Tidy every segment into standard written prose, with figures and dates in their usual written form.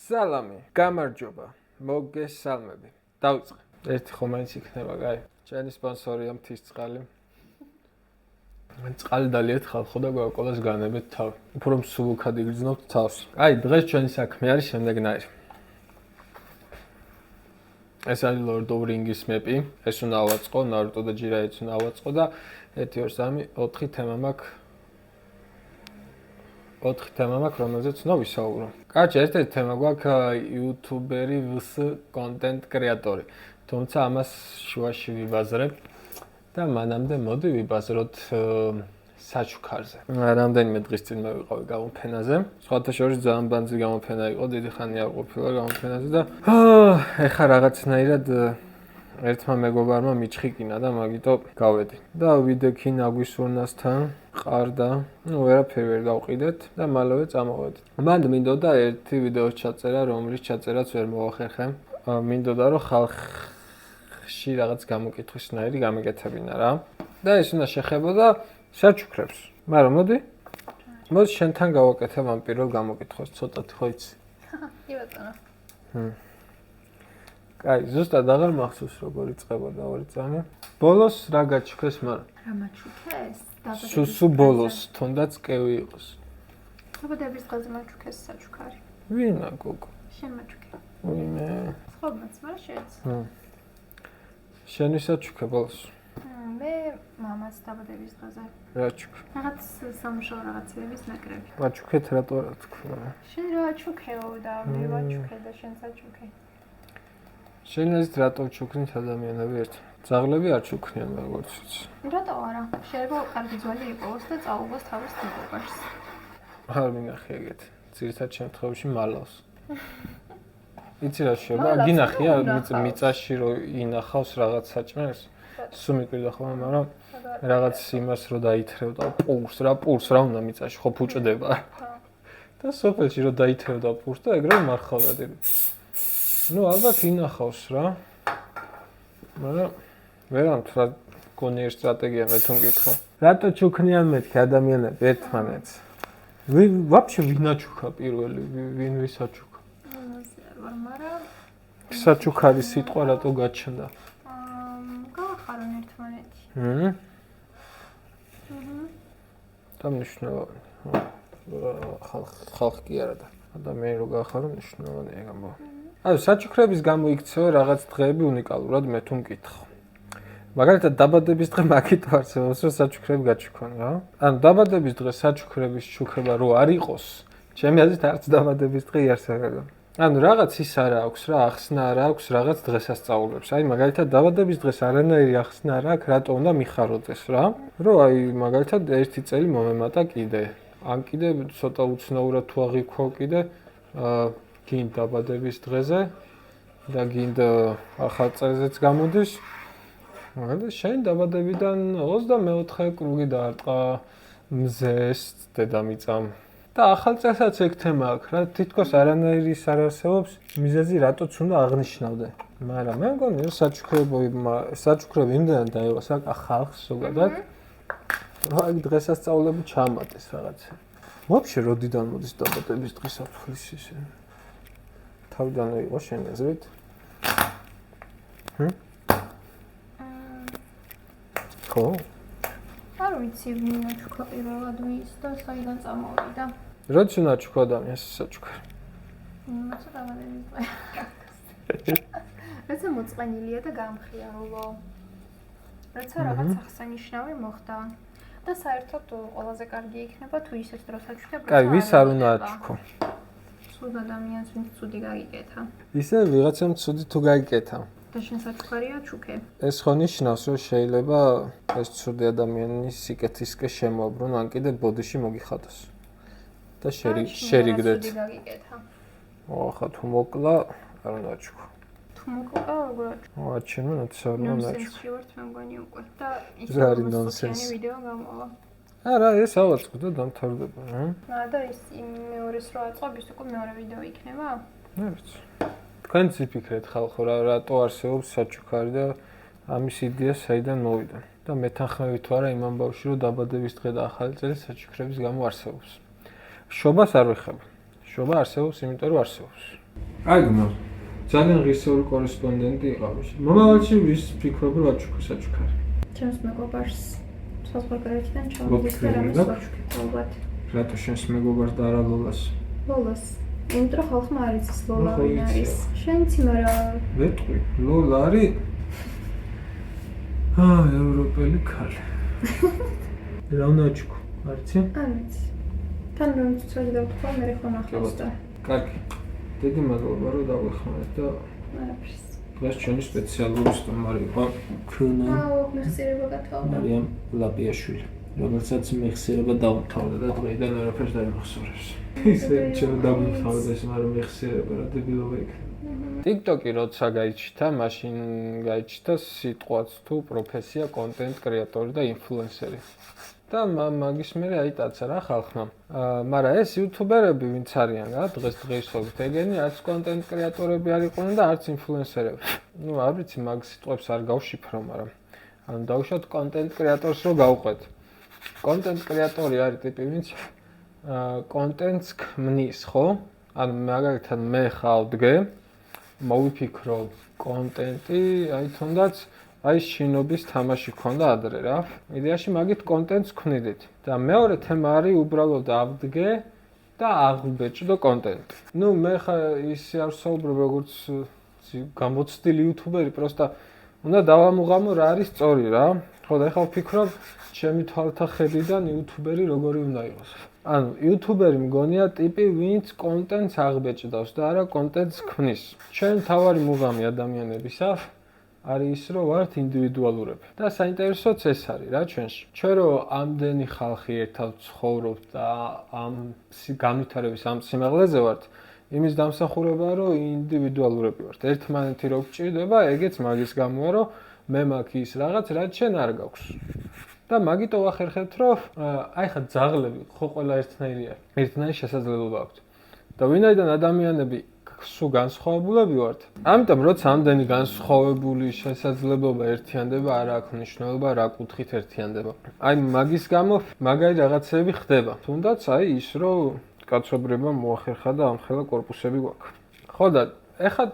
სალამი, გამარჯობა, მოგესალმები. დავიწყე. ერთი ხომ მაინც იქნება, კაი. ჩემი სპონსორია მთისწყალი. მე წყალი დალიეთ ხალხო და გვაყოლას განებეთ თავი. უფრო მსუბუქად იგრძნობთ თავს. აი, დღეს ჩვენი საქმე არის შემდეგნაირი. ეს არის Lord of Rings მეპი. ეს უნდა ავაწყო, Naruto და Jiraiya უნდა ავაწყო და 1 2 3 4 თემა მაქვს. 4 თემა მაქვს, რომელზეც უნდა ვისაუბრო. კაჩი, ერთ-ერთი თემა გვაქვს იუთუბერი vs content creator. თუმცა ამას შუაში ვიბაზრებ და მანამდე მოდი ვიბაზროთ საჩუქარზე. რამდენიმე დღის წინ მე ვიყავი გამოფენაზე. სხვათა შორის ძალიან ბანძი გამოფენა იყო, დიდი ხანი არ ყოფილა გამოფენაზე და ეხა რაღაცნაირად ერთმა მეგობარმა მიჩხიკინა და მაგიტო გავედი. და ვიდექი ნაგვისურნასთან ყარდა, ვერაფერი ვერ გავყიდეთ და მალევე წამოვედი. მან მინდოდა ერთი ვიდეოს ჩაწერა, რომლის ჩაწერაც ვერ მოვახერხე. მინდოდა რომ ხალხში რაღაც გამოკითხვისნაირი გამეკეთებინა რა. და ეს უნდა შეხებოდა საჩუქრებს. მაგრამ მოდი შენთან გავაკეთებ ამ პირველ გამოკითხვას, ცოტათი ხო იცი? კი ბატონო. კაი, ზუსტად აღარ მახსოვს როგორ იწყებოდა ორი წამი. ბოლოს რა გაჩუქეს მაგრამ? რა მაჩუქეს? სუსუ ბოლოს, თუნდაც კევი იყოს. დაბადების დღეზე მაჩუქეს საჩუქარი. ვინა გოგო? შენ მაჩუქე. ვინმე? ხომაც, მაგრამ შენც. შენ ვისაჩუქე ბოლოს? მე მამას დაბადების დღეზე. რა ჩუქე? რაღაც სამშობლო რაღაცების ნაკრები. ვაჩუქეთ რატო არ თქვა? შენ რა ჩუქეო და მე ვაჩუქე და შენ საჩუქე. შენ ეს რატო ჩუქნით ადამიანები ერთ? ძაღლები არ ჩუქნიან როგორც ვიცი. რატო არა? შეიძლება კარგი ძველი იყოს და წაუღოს თავის თბილობაში. არ მინახე ეგეთ. ძირითად შემთხვევაში მალავს. იცი რა შეიძლება? გინახია მიწაში რომ ინახავს რაღაც საჭმელს. სულ მიკვირდა ხოლმე, მაგრამ რაღაც იმას რო დაითრევდა პურს რა უნდა მიწაში ხო ფუჭდება. და სოფელში რო დაითრევდა პურს და ეგრევე მარხავდა დიდი. ნუ ალბათ ინახავს რა. მაგრამ ვერამთ რა გონიერ სტრატეგია მე თუ მკითხო. რატო ჩუქნიან მეთქი ადამიანები ერთმანეთს? ვაფშე ვინ აჩუქა პირველი? ვინ ვისაჩუქა? მაგრამ საჩუქარის სიტყვა რატო გაჩნდა? გავახარონ ერთმანეთი. და მნიშვნელოვანი. ხალხი კი არა და ადამიანი რო გაახარო მნიშვნელოვანია ეგ ამბავი. აი, საჩუქრების გამო იქცევა რაღაც დღეები უნიკალურად მე თუ მკითხო. მაგალითად დაბადების დღე მაგით ვარცევს რომ საჩუქრები გაჩუქონ რა. ანუ დაბადების დღე საჩუქრების ჩუქება რო არ იყოს, ჩემი აზრით არც დაბადების დღე იარსებოდა. ანუ რაღაც ის არა აქვს რა, ახსნა არა აქვს რაღაც დღესასწაულებს. აი მაგალითად დაბადების დღეს არანაირი ახსნა არ აქვს, რატო უნდა მიხაროდეს რა? რომ აი მაგალითად ერთი წელი მომემატა კიდე. ან კიდე ცოტა უცნაურად თუ აღიქვა კიდე გინდ დაბადების დღეზე და გინდ ახალ წელზეც გამოდის. მაგალითად შენ დაბადებიდან 24 კრუგი დაარტყა მზეს დედამიწამ. და ახალ წელსაც ეგ თემა აქვს რა, თითქოს არანაირი ის არ არსებობს მიზეზი რატოც უნდა აღნიშნავდე. მაგრამ მე მგონი რომ საჩუქრები იმდენად დაეღო ხალხს ზოგადად. აი დღესასწაულები ჩამატეს რაღაცა. ვაფშე როდიდან მოდის დაბადების დღის საფრთხის ისე? თავიდანვე იყო შენი აზრით? ხო? არ ვიცი ვინ აჩუქა პირველად ვის და საიდან წამოვიდა. როდის უნდა აჩუქა ადამიანს საჩუქარი? მაშინ დაბადების დღე. როცა მოწყენილია და გამხიარულო. როცა რაღაც აღსანიშნავი მოხდა. და საერთოდ ყველაზე კარგი იქნება თუ ისეთ დროს აჩუქებ. კაი, ვის არ უნდა აჩუქო? ცუდ ადამიანს ვინც ცუდი გაიგეთა. ისე ვიღაცამ ცუდი თუ გაიგეთა. და შენ საჩუქარი აჩუქე. ეს ხო ნიშნავს რომ შეიძლება ეს ცუდი ადამიანი სიკეთისკენ შემოაბრუნ ან კიდე ბოდიში მოგიხადოს. და შერიგდეთ. ცუდი გაიგეთა. ახლა თუ მოკლა არ უნდა აჩუქო. თუ მოკლა როგორ აჩუქო? აჩინო ნაცარი უნდა აჩუქო. ნონსენსი ვარ მე მგონი უკვე და ის ნონსენსი ვიდეო გამოვა. არა, ეს ავაწყო და დამთავრდება, და ის მეორეს რო აწყობ, ის უკვე მეორე ვიდეო იქნება? მე ვიცი. თქვენც იფიქრეთ ხალხო რა, რატო არსებობს საჩუქარი და ამის იდეა საიდან მოვიდა. და მეთანხმებით თუ არა იმ ამბავში რომ დაბადების დღე და ახალი წელი საჩუქრების გამო არსებობს. შობას არ ვეხება. შობა არსებობს, იმიტომ რომ არსებობს. აიგნო. ძალიან ღირსეული კორესპონდენტი იყავი. მომავალში ვის ფიქრობ რა საჩუქარი? ჩემს მეგობარს საზღვარგარეთიდან ჩავდის და რამეს ვაჩუქებ ალბათ. რატო შენს მეგობარს და არა ლოლას? ლოლას. იმიტომ რომ ხალხმა არ იცის ლოლა ვინ არის. შენ იცი, მაგრამ ვეთყვი, ლოლა არის ევროპელი ქალი. რა უნდა ჩუქო? არ იცი? არ ვიცი. თან რომ ცოტა დავთქვა, მე ხო ნახავს და. კარგი. დიდი მადლობა რომ დავეხმარეთ და არაფერს. დღეს ჩვენი სპეციალური სტუმარი იყო ქუნა. მეხსიერება გათხოვდა. მარიამ ლაპიაშვილი. რომელსაც მეხსიერება დაუთავდა და დღეიდან არაფერს დაიმახსოვრებს. ისე ჩვენ დამთავრდეს, მაგრამ მეხსიერება რა დებილობა იქნება. TikTok-ი როცა გაიჩნდა, მაშინ გაიჩნდა სიტყვაც თუ პროფესია კონტენტ კრეატორი და ინფლუენსერი. და მაგის მერე აიტაცა რა ხალხმა. მაგრამ ეს იუთუბერები ვინც არიან რა, დღესდღეობით ეგენი არც კონტენტ კრეატორები არ იყვნენ და არც ინფლუენსერები. ნუ არ ვიცი მაგ სიტყვებს არ გავშიფრო, მაგრამ ანუ დავუშვათ კონტენტ კრეატორს რო გავყვეთ. კონტენტ კრეატორი არის ტიპი, ვინც კონტენტს ქმნის, ხო? ანუ მაგალითად მე ხავდგე, მოვიფიქრო კონტენტი, აი თუნდაც აი შინობის თამაში ქონდა ადრე რა. იდეაში მაგით კონტენტს ქმნიდით. და მეორე თემა არის უბრალოდ ავდგე და აღვბეჭდო კონტენტი. ნუ მე ხა ისე არ ვსაუბრობ როგორც გამოცდილი იუთუბერი, პროსტა უნდა დავამუღამო რა არის სწორი რა. ხო და ეხლა ვფიქრობ, ჩემი თვალთა ხედიდან იუთუბერი როგორი უნდა იყოს. ანუ იუთუბერი მგონია ტიპი, ვინც კონტენტს აღვბეჭდავს და არა კონტენტს ქმნის. ჩვენ თავარი მუღამი ადამიანებისა არის ის, რომ ვართ ინდივიდუალურები. და საინტერესოც ეს არის რა ჩვენში. ჩვენ რო ამდენი ხალხი ერთად ცხოვრობთ და ამ განვითარების ამ სიმაღლეზე ვართ, იმის დამსახურებაა, რომ ინდივიდუალურები ვართ. ერთმანეთი რო გჭირდება, ეგეც მაგის გამოა, რომ მე მაქვს ის რაღაც, რაც შენ არ გაქვს. და მაგიტო ვახერხებთ, რომ აი ხა ძაღლები ხო ყველა ერთნაირია. ერთნაირი შესაძლებლობა აქვს. და ვინაიდან ადამიანები სულ განსხვავებულები ვართ. ამიტომ როცა ამდენი განსხვავებული შესაძლებლობა ერთიანდება, არ აქვს მნიშვნელობა რა კუთხით ერთიანდება. აი მაგის გამო მაგარი რაღაცები ხდება. თუნდაც აი ის, რომ კაცობრიობა მოახერხა და ამხელა корпуსები გვაქვს. ხო და ეხლა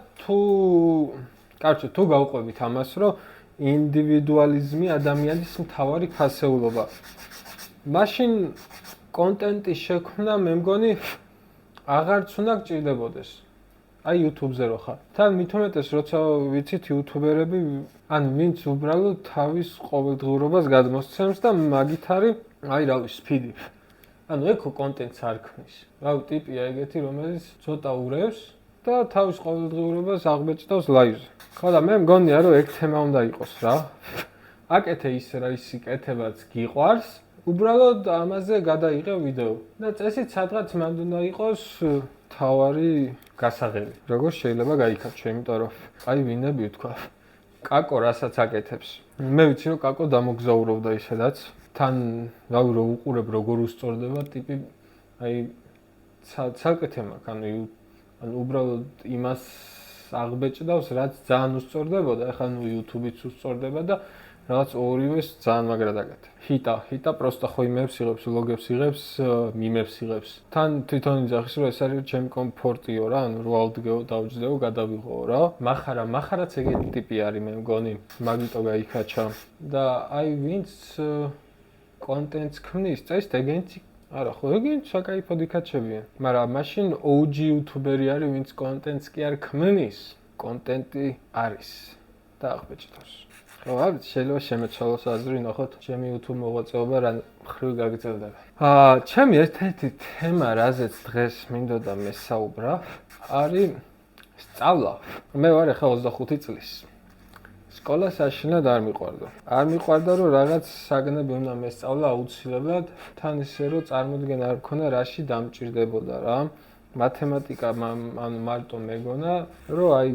თუ გავყვებით ამას, რომ ინდივიდუალიზმი ადამიანის მთავარი ფასეულობა. მაშინ კონტენტის შექმნა მე მგონი აღარც უნდა გჭირდებოდეს. აი YouTube-ზე რო ხარ. თან მithumetes როცა ვიცით იუთუბერები, ან ვინც უბრალოდ თავის ყოველდღიურობას გადმოსცემს და მაგით არის, აი რა ვიცი, სპიდი. ანუ ეკო კონტენტს არ ქმნის. რავი ტიპია ეგეთი, რომელიც ცოტა ურევს და თავის ყოველდღიურობას აღბეჭდავს ლაივზე. ხო და მე მგონია, რომ ეგ თემა უნდა იყოს რა. აკეთე ისე რა ისი კეთებაც გიყვარს, უბრალოდ ამაზე გადაიღე ვიდეო. და წესით სადღაც მანდ უნდა იყოს თავარი გასაღები. როგორ შეიძლება გაიქაჩო, იმიტომ რომ აი ვინები ვთქვა. კაკო რასაც აკეთებს. მე ვიცი რომ კაკო დამოგზაურობდა ისედაც. თან რავი რო უყურებ როგორ უსწორდება ტიპი აი ცალკე მაქვს, ანუ უბრალოდ იმას აღბეჭდავს, რაც ძალიან უსწორდებოდა. ეხლა ნუ YouTube-იც უსწორდება და რაღაც ორივეს ძალიან მაგრად აკეთე. ჰიტა პროსტა ხო იმებს იღებს, ლოგებს იღებს, მიმებს იღებს. თან თვითონ იძახის რომ ეს არის ჩემი კომფორტიო რა, ანუ რო ავდგეო, დავჯდეო, გადავიღო რა. მახარაც ეგეთი ტიპი არის მე მგონი, მაგიტო გაიქაჩა. და აი ვინც კონტენტს ქმნის, წესით ეგენიც არა, ხო ეგენიც საკაიფოდ იქაჩებიან. მაგრამ მაშინ OG იუთუბერი არის, ვინც კონტენტს კი არ ქმნის, კონტენტი არის და აღბეჭდავს. ხო, აი შეიძლება შემეცვალოს აზრი, ნახოთ, ჩემი YouTube მოღვაწეობა რა მხრივ გაგრძელდება. ჩემი ერთ-ერთი თემა, რაზეც დღეს მინდოდა მესაუბრა, არის სწავლა. მე ვარ ახლა 25 წლის. სკოლა საშინლად არ მიყვარდა. არ მიყვარდა, რომ რაღაც საგნები უნდა მესწავლა აუცილებლად, თან ისე რომ წარმოდგენა არ მქონდა, რაში დამჭირდებოდა რა. მათემატიკა ანუ მარტო მეგონა, რომ აი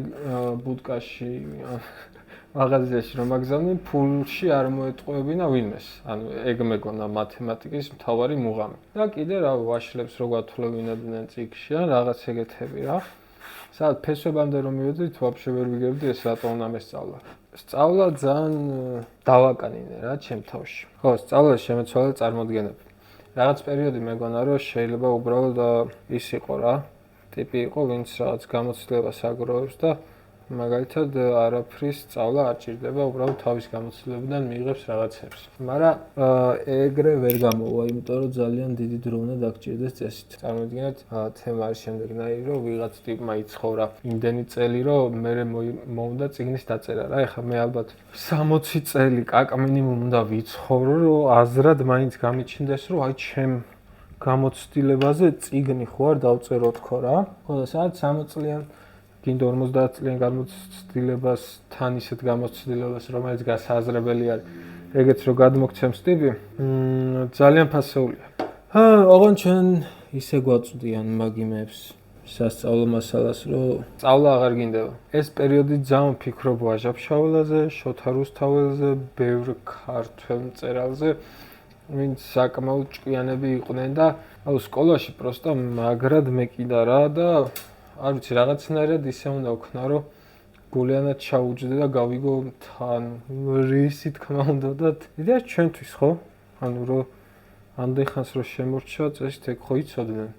ბუდკაში მაღაზიაში რომ აგზავნი, ფულში არ მოეტყუებინა ვინმეს. ანუ ეგ მეგონა მათემატიკის მთავარი მუღამი. და კიდე რა ვაშლებს რო გათვლებინებდნენ წიგნში, ან რაღაც ეგეთები რა. სადაც ფესვებამდე რომ მივედით, ვაფშე ვერ ვიგებდი ეს რატო უნდა მესწავლა. სწავლა ძალიან დავაკანინე რა ჩემ თავში. ხო, სწავლა შემეცვალა წარმოდგენები. რაღაც პერიოდი მეგონა რომ შეიძლება უბრალოდ ის იყო რა. ტიპი იყო, ვინც რაღაც გამოცდილებას აგროვებს და მაგალითად არაფრის სწავლა არ ჭირდება, უბრალოდ თავის გამოცდილებიდან მიიღებს რაღაცებს. მაგრამ ეგრე ვერ გამოვა, იმიტომ რომ ძალიან დიდი დრო უნდა დაგჭირდეს წესით. წარმოიდგინეთ, თემა არის შემდეგნაირი, რომ ვიღაც ტიპმა იცხოვრა იმდენი წელი, რომ მე მოუნდა წიგნის დაწერა რა. ეხლა მე ალბათ 60 წელი კაკ მინიმუმ უნდა ვიცხოვრო, რომ აზრად მაინც გამიჩნდეს, რომ აი ჩემ გამოცდილებაზე წიგნი ხო არ დავწერო თქო რა. ხო და სადაც 60 წლიან გინდა 50 წლიან გამოცდილებას თან ისეთ გამოცდილებას, რომელიც გასააზრებელი არის. ეგეც რო გადმოგცემს ტიპი, ძალიან ფასეულია. ოღონდ ჩვენ ისე გვაწვდიან მაგიმებს სასწავლო მასალას, რომ სწავლა აღარ გინდება. ეს პერიოდი ძალიან ვფიქრობ ვაჟა-ფშაველაზე, შოთა რუსთაველზე, ბევრ ქართველ მწერალზე, ვინც საკმაოდ ჭკვიანები იყვნენ და აუ სკოლაში პროსტა მაგრად მეკიდა რა და არ ვიცი რაღაცნაირად ისე უნდა ვქნა, რომ გულიანად ჩაუჯდე და გავიგო თან რისი თქმა უნდა და იდეა ჩვენთვის ხო? ანუ რომ ამდენ ხანს რო შემორჩა წესით ეგ ხო იცოდნენ.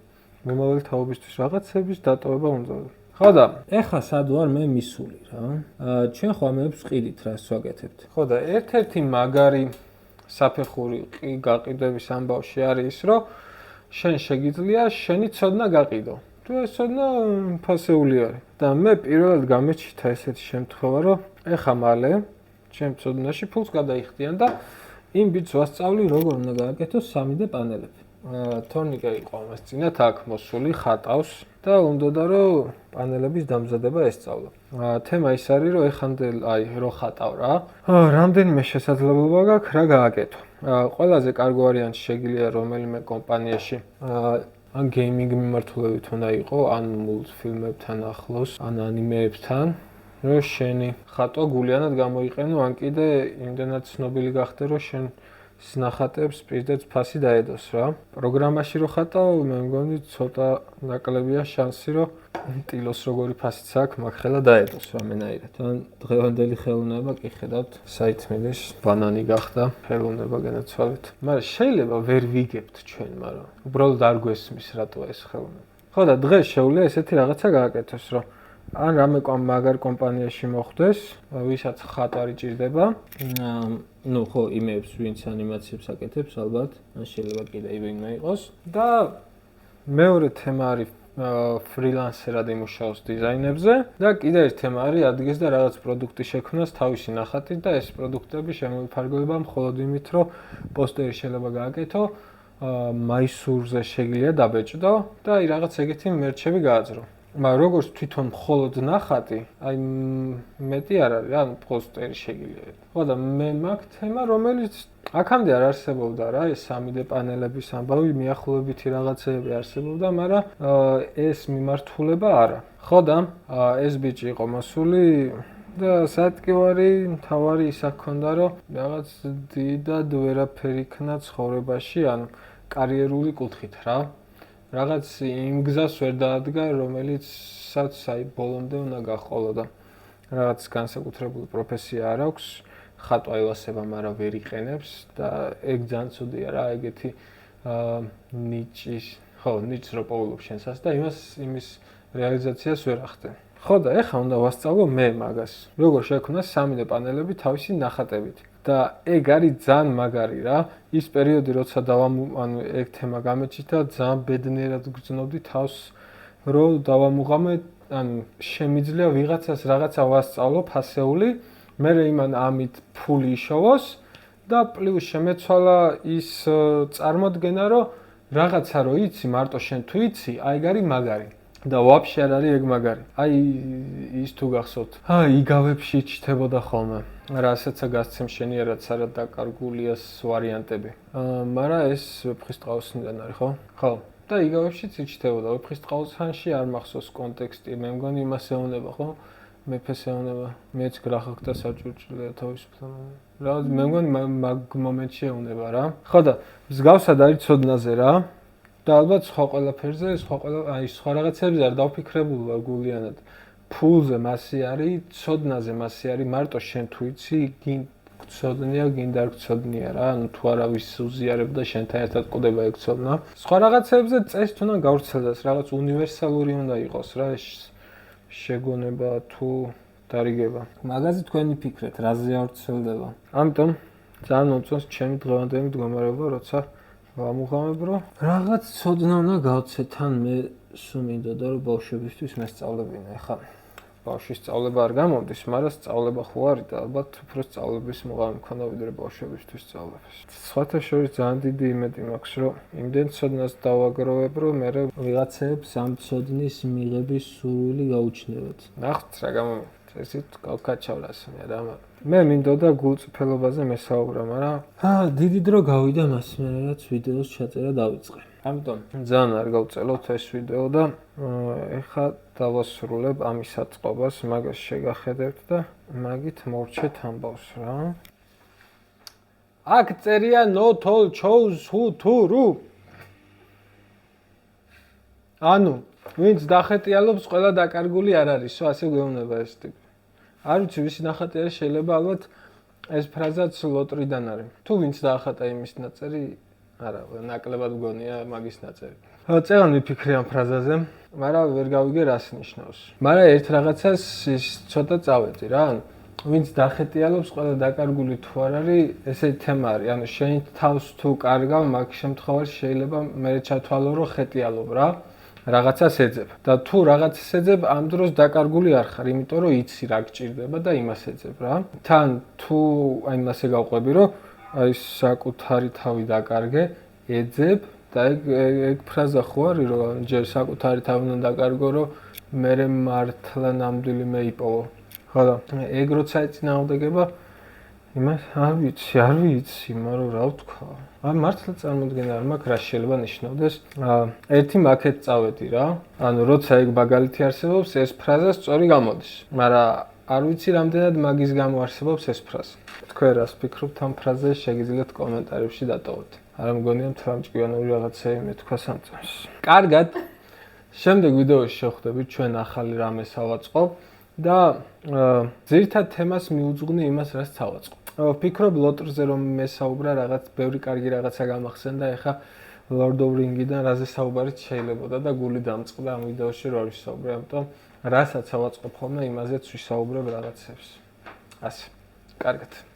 მომავალი თაობისთვის რაღაცების დატოვება უნდა. ხო და ეხა სად ვარ მე მისული რა. ჩვენ ხო ამებს ყიდით რას ვაკეთებთ. ხო და ერთ-ერთი მაგარი საფეხური გაყიდვების ამბავში არის ის, რომ შენ შეგიძლია შენი ცოდნა გაყიდო. თუ ეს ცოდნა ფასეული არის. და მე პირველად გამეჩნდა ესეთი შემთხვევა, რომ ეხა მალე ჩემ ცოდნაში ფულს გადაიხდიან და იმ ბიჭს ვასწავლი, როგორ უნდა გააკეთოს 3D პანელები. თორნიკე იყო ამას წინათ აქ მოსული ხატავს და უნდოდა რომ პანელების დამზადება ესწავლა. თემა ის არის, რომ ეხანდელ აი რო ხატავ რა. რამდენიმე შესაძლებლობა გაქვს რა გააკეთო. ყველაზე კარგი ვარიანტი შეგიძლია რომელიმე კომპანიაში ან გეიმინგ მიმართულებით უნდა იყო, ან მულტფილმებთან ახლოს, ან ანიმეებთან, რომ შენი ხატვა გულიანად გამოიყენო, ან კიდე იმდენად ცნობილი გახდე, რომ შენ ნახატებს პირდაც ფასი დაედოს რა. პროგრამაში რო ხატავ, მე მგონი ცოტა ნაკლებია შანსი, რომ ტილოს როგორი ფასიც აქვს, მაგ ხელა დაედოს რამენაირად. ან დღევანდელი ხელოვნება კი ხედავთ, საითმიდის ბანანი გახდა, ხელოვნება განაცვალეთ. მაგრამ შეიძლება ვერ ვიგებთ ჩვენ, მაგრამ უბრალოდ არ გვესმის რატო ეს ხელოვნება. ხო და დღეს შეუძლია ესეთი რაღაცა გააკეთოს, რომ ან რამე მაგარ კომპანიაში მოხვდეს, ვისაც ხატვარი ჭირდება. ნუ ხო, იმეებს ვინც ანიმაციებს აკეთებს ალბათ, ან შეიძლება კიდე ივინმე იყოს. და მეორე თემა არის ფრილანსერად იმუშაოს დიზაინებზე და კიდე ერთი თემა არის ადგეს და რაღაც პროდუქტი შექმნას თავისი ნახატით და ეს პროდუქტები შემოიფარგლება მხოლოდ იმით, რომ პოსტერი შეიძლება გააკეთო, მაისურზე შეგიძლია დაბეჭდო და აი რაღაც ეგეთი მერჩები გააძრო. მაგრამ როგორც თვითონ მხოლოდ ნახატი, აი მეტი არ არის, ან პოსტერი შეგიძლია. ხო და მე მაგ თემა, რომელიც აქამდე არ არსებობდა რა, ეს 3D პანელების ამბავი, მიახლოებითი რაღაცეები არსებობდა, მაგრამ ეს მიმართულება არა. ხო და ეს ბიჭი იყო მოსული და სატკივარი, თავარი ის აქონდა, რომ რაღაც დიდად ვერაფერი იქნა ცხოვრებაში, ანუ კარიერული კუთხით რა. რაღაც იმ გზას ვერ დაადგა, რომელიცაც აი ბოლომდე უნდა გაჰყოლო და რაღაც განსაკუთრებული პროფესია არ აქვს, ხატვა ევასება, მაგრამ ვერ იყენებს და ეგ ძალიან ცუდია რა, ეგეთი ნიჭის, ხო, ნიჭს რო პოულობ შენსას და იმის რეალიზაციას ვერ ახდენ. ხო და ეხლა უნდა ვასწავლო მე მაგას, როგორ შექმნა 3D პანელები თავისი ნახატებით. და ეგ არის ძალიან მაგარი რა. ის პერიოდი, როცა ანუ ეგ თემა გამეჩნდა, ძალიან ბედნიერად გრძნობდი თავს, რომ დავამუღამე, ანუ შემიძლია ვიღაცას რაღაცა ვასწავლო ფასეული, მე იმან ამით ფული იშოვოს და პლუს შემეცვალა ის წარმოდგენა, რომ რაღაცა რო იცი, მარტო შენ თუ იცი, აი ეგ არის მაგარი. და ვაფშე არ არის ეგ მაგარი. აი ის თუ გახსოვთ, იგავებში ჩნდებოდა ხოლმე. რასაც გასცემ შენიერად სარად დაკარგულიას ვარიანტები. მაგრამ ეს ვეფხისტყაოსნიდან არის, ხო? ხო. და იგავებშიც იჩნდებოდა. ვეფხისტყაოსანში არ მახსოვს კონტექსტი, მე მგონი იმას ეუბნება, ხო? მეფეს ეუბნება, მეც გრახაკდა საჭურჭლია თავისუფლად. რა, მე მგონი მაგ მომენტში ეუბნება რა. ხო და მსგავსად არის ცოდნაზე რა. და ალბათ სხვა ყველაფერზე, აი სხვა რაღაცებზე არ დავფიქრებული ვარ გულიანად. ფულზე მასი არის, ცოდნაზე მასი არის, მარტო შენ თუ იცი, გწოდნია, გინდა არ გწოდნია რა, ანუ თუ არავის უზიარებ და შენთან ერთად ყვდება ეგწოდნა. სხვა რაღაცებზე წეს თუნდა გავრცელდეს, რაღაც უნივერსალური უნდა იყოს რა, შეგონება თუ დარიგება. მაგაზე თქვენი ფიქრეთ, რაზე ავრცელდება. ამიტომ ძალიან მომწონს ჩემი დღევანდელი მდგომარეობა, როცა ვამუღამებ, რომ რაღაც ცოდნა უნდა გავცეთ, ან მე სულ მინდოდა რომ ბავშვებისთვის მესწავლებინა. ეხლა ბავშვის სწავლება არ გამოდის, მაგრამ სწავლება ხო არის და ალბათ უფრო სწავლების მოღავი მქონდა ვიდრე ბავშვებისთვის სწავლების. სხვათა შორის ძალიან დიდი იმედი მაქვს, რომ იმდენ ცოდნას დავაგროვებ, რომ მე ვიღაცებს ამ ცოდნის მიღების სურვილი გაუჩნდებათ. ნახოთ რა გამომივიდა. ესეთ კავკაჩავრას მე რა. მე მინდოდა გულწრფელობაზე მესაუბრა, მაგრამ დიდი დრო გავიდა მას მერე რაც ვიდეოს ჩაწერა დავიწყე. ამიტომ ძალიან არ გავწელოთ ეს ვიდეო და ეხლა დავასრულებ ამის აწყობას, მაგას შეგახედებთ და მაგით მოვრჩეთ ამბავს რა. აქ წერია not all chose who to ru. ანუ ვინც დახეტიალობს, ყველა დაკარგული არ არისო, ასე გვეუბნება ეს ტიპი. არ ვიცი, ვისი ნახატი არის, შეიძლება ალბათ ეს ფრაზაც ლოტრიდან არის. თუ ვინც დაახატა იმის ნაწერი, არა, ნაკლებად მგონია მაგის ნაწერი. წეგან ვიფიქრე ამ ფრაზაზე, მაგრამ ვერ გავიგე რას ნიშნავს. მაგრამ ერთ რაღაცას ის ცოტა წავედი რა. ვინც დახეტიალობს, ყველა დაკარგული თუ არ არის, ესეთი თემა არის. ანუ შენ თავს თუ კარგავ, მაგ შემთხვევაში შეიძლება მე ჩათვალო, რომ ხეტიალობ რა. რაღაცას ეძებ და თუ რაღაცას ეძებ, ამ დროს დაკარგული არ ხარ, იმიტომ რომ იცი რა გჭირდება და იმას ეძებ რა. თან თუ აი მასე გავყვები, რომ აი საკუთარი თავი დაკარგე, ეძებ და ეგ ფრაზა ხო არის, რომ ჯერ საკუთარი თავი უნდა დაკარგო, რომ მე მართლა ნამდვილი მე იპოვო. ხო და ეგ როცა ეწინააღმდეგება იმას არ ვიცი, მაგრამ რა ვთქვა. მართლა წარმოდგენა არ მაქვს რა შეიძლება ნიშნავდეს. ერთი მაქეთ წავედი რა. ანუ როცა ეგ მაგალითი არსებობს, ეს ფრაზა სწორი გამოდის. მაგრამ არ ვიცი რამდენად მაგის გამო არსებობს ეს ფრაზა. თქვენ რას ფიქრობთ ამ ფრაზაზე, შეგიძლიათ კომენტარებში დატოვოთ. არა მგონია თვალმჭკვიანური რაღაცა მეთქვა სამწამს. კარგად. შემდეგ ვიდეოში შევხვდებით, ჩვენ ახალი რამეს ავაწყობ და ძირითად თემას მიუძღვნი იმას, რაც დავაწყობ. ვფიქრობ ლოტრზე რომ მესაუბრა რაღაც ბევრი კარგი რაღაცა გამახსენდა, ეხა Lord of Ring-დან რაზე საუბარიც შეიძლებოდა და გული დამწყდა ამ ვიდეოში რო არ ვისაუბრე, ამიტომ რასაც ავაწყობ ხოლმე იმაზეც ვისაუბრებ რაღაცებს. ასე. კარგად.